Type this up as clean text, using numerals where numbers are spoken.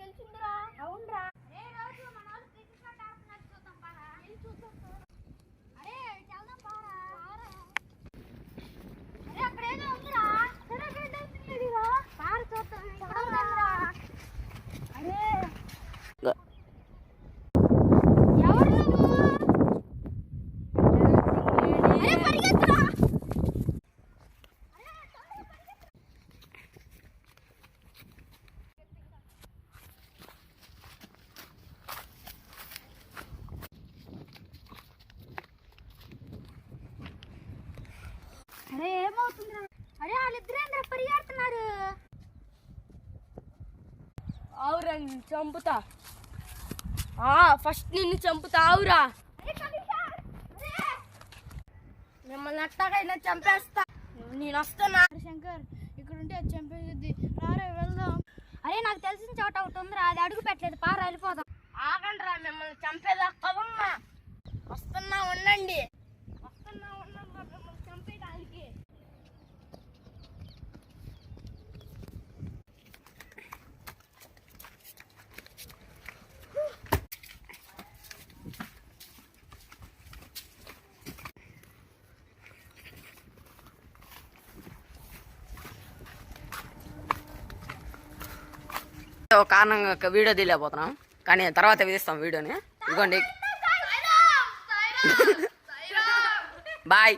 తెలిసిందిరా. అవునరా. రే రోజు మన వాళ్ళు క్రికెట్ ఆడుతున్నారు చూద్దాం పారా. వెళ్ళి చూద్దాం. అరే వెళ్దాం పారా. అరే అక్కడ ఏదో ఉందిరా. అరే ఏంటవుతుందిరా? పార చూద్దాం. ఇక్కడ ఉందిరా. అరే ఎవరు నువ్వు? అరే పరిగెత్తురా. అరే ఏమవుతుందిరా? అరే వాళ్ళిద్దరేంద్ర పరిగెడుతున్నారు. ఆవురా నిన్ను చంపుతా. ఫస్ట్ నిన్ను చంపుతా. ఆవురా మిమ్మల్ని అట్టాగైనా చంపేస్తా. నేను వస్తున్నా. శంకర్ ఇక్కడ ఉంటే అది చంపేది. రారా వెళ్దాం. అరే నాకు తెలిసిన చోట ఒకటి ఉందిరా, అది అడుగు పెట్టలేదు. పార వెళ్ళిపోదాం. ఆగండి రా, మిమ్మల్ని చంపేదాకా వస్తున్నా. ఉండండి. మిమ్మల్ని చంపేదానికి. ఒక కారణంగా వీడియో తీయలేకపోతున్నాం, కానీ తర్వాత విధిస్తాం వీడియోని. ఇదిగోండి, బాయ్.